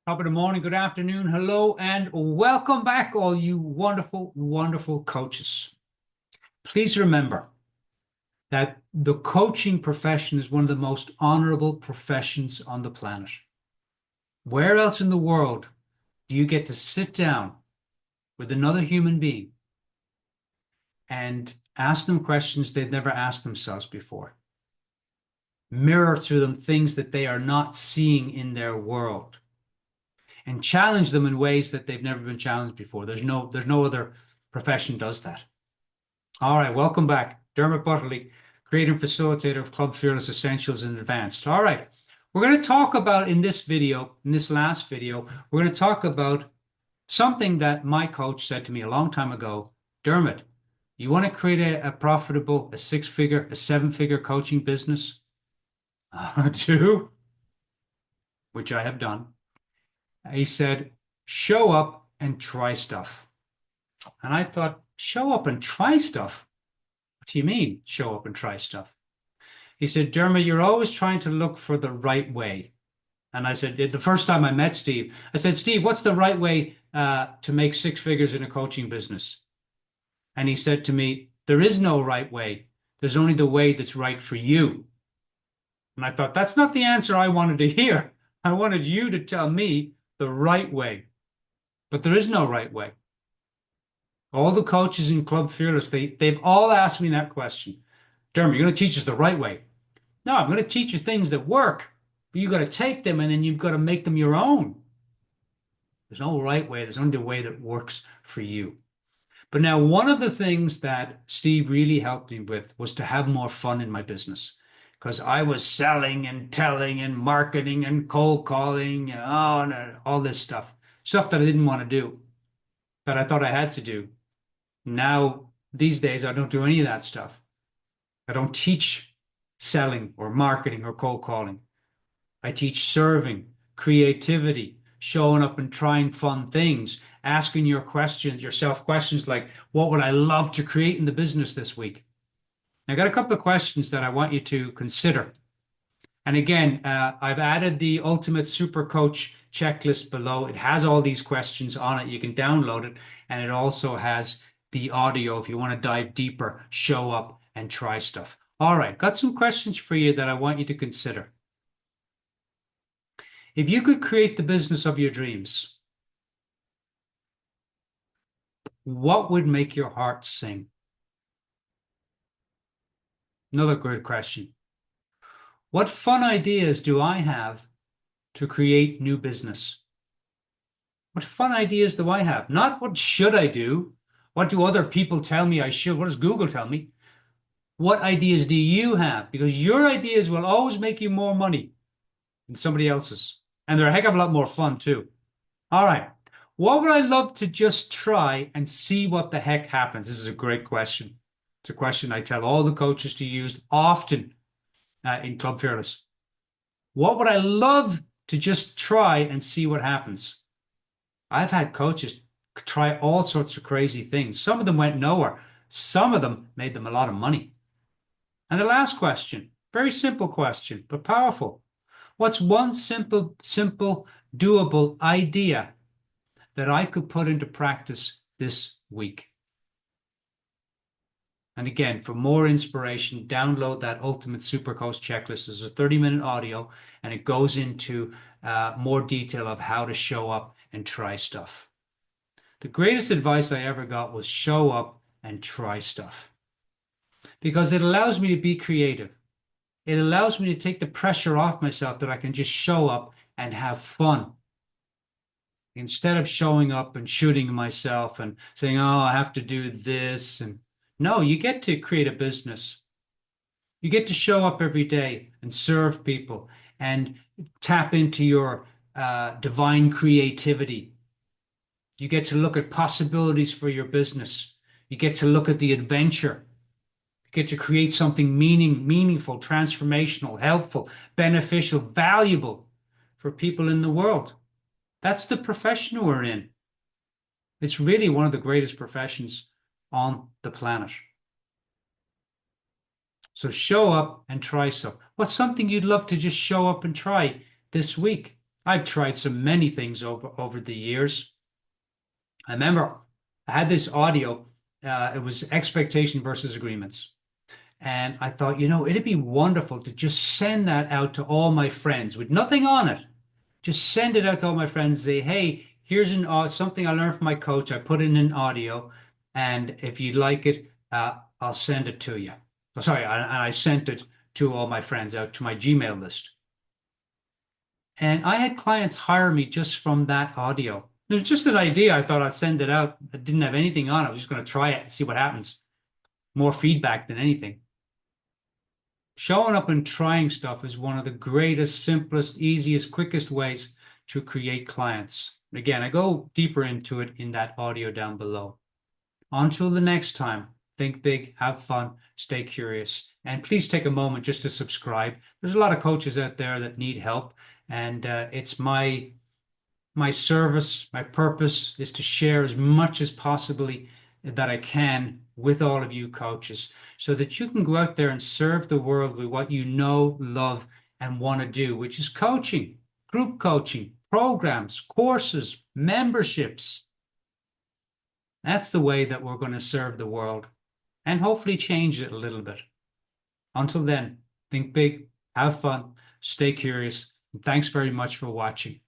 Top of the morning, good afternoon, hello, and welcome back, all you wonderful, wonderful coaches. Please remember that the coaching profession is one of the most honorable professions on the planet. Where else in the world do you get to sit down with another human being and ask them questions they've never asked themselves before? Mirror through them things that they are not seeing in their world, and challenge them in ways that they've never been challenged before. There's no other profession does that. All right, welcome back. Dermot Butterly, creator and facilitator of Club Fearless Essentials and Advanced. All right, we're going to talk about in this last video, we're going to talk about something that my coach said to me a long time ago. Dermot, you want to create a profitable, a six-figure, a seven-figure coaching business? Do, which I have done. He said, show up and try stuff. And I thought, show up and try stuff? What do you mean, show up and try stuff? He said, Dermot, you're always trying to look for the right way. And I said, the first time I met Steve, I said, Steve, what's the right way to make six figures in a coaching business? And he said to me, there is no right way. There's only the way that's right for you. And I thought, that's not the answer I wanted to hear. I wanted you to tell me the right way. But there is no right way. All the coaches in Club Fearless, they've all asked me that question. Dermot, you're going to teach us the right way. No, I'm going to teach you things that work, but you got to take them and then you've got to make them your own. There's no right way. There's only the way that works for you. But now, one of the things that Steve really helped me with was to have more fun in my business, because I was selling and telling and marketing and cold calling and all this stuff that I didn't want to do, that I thought I had to do. Now, these days, I don't do any of that stuff. I don't teach selling or marketing or cold calling. I teach serving, creativity, showing up and trying fun things, asking yourself questions like, what would I love to create in the business this week? I got a couple of questions that I want you to consider. And again, I've added the Ultimate SuperCoach checklist below. It has all these questions on it. You can download it, and it also has the audio if you want to dive deeper, show up and try stuff. All right, got some questions for you that I want you to consider. If you could create the business of your dreams, what would make your heart sing? Another good question. What fun ideas do I have to create new business? What fun ideas do I have? Not what should I do? What do other people tell me I should? What does Google tell me? What ideas do you have? Because your ideas will always make you more money than somebody else's. And they're a heck of a lot more fun too. All right. What would I love to just try and see what the heck happens? This is a great question. It's a question I tell all the coaches to use often in Club Fearless. What would I love to just try and see what happens? I've had coaches try all sorts of crazy things. Some of them went nowhere. Some of them made them a lot of money. And the last question, very simple question, but powerful. What's one simple, doable idea that I could put into practice this week? And again, for more inspiration, download that Ultimate Supercoach checklist. There's a 30-minute audio, and it goes into more detail of how to show up and try stuff. The greatest advice I ever got was show up and try stuff, because it allows me to be creative. It allows me to take the pressure off myself that I can just show up and have fun. Instead of showing up and shooting myself and saying, oh, I have to do this. And no, you get to create a business. You get to show up every day and serve people and tap into your divine creativity. You get to look at possibilities for your business. You get to look at the adventure. You get to create something meaningful, transformational, helpful, beneficial, valuable for people in the world. That's the profession we're in. It's really one of the greatest professions on the planet. So show up and try stuff. What's something you'd love to just show up and try this week? I've tried so many things over the years. I remember I had this audio. It was expectation versus agreements. And I thought, it'd be wonderful to just send that out to all my friends with nothing on it. Just send it out to all my friends. Say, hey, here's something I learned from my coach. I put it in an audio, and if you'd like it, I'll send it to you. Oh, sorry, and I sent it to all my friends out to my Gmail list. And I had clients hire me just from that audio. It was just an idea. I thought I'd send it out. I didn't have anything on it. I was just going to try it and see what happens. More feedback than anything. Showing up and trying stuff is one of the greatest, simplest, easiest, quickest ways to create clients. Again, I go deeper into it in that audio down below. Until the next time, think big, have fun, stay curious, and please take a moment just to subscribe. There's a lot of coaches out there that need help, and it's my service, my purpose is to share as much as possibly that I can with all of you coaches so that you can go out there and serve the world with what you know, love, and want to do, which is coaching, group coaching, programs, courses, memberships. That's the way that we're going to serve the world and hopefully change it a little bit. Until then, think big, have fun, stay curious, and thanks very much for watching.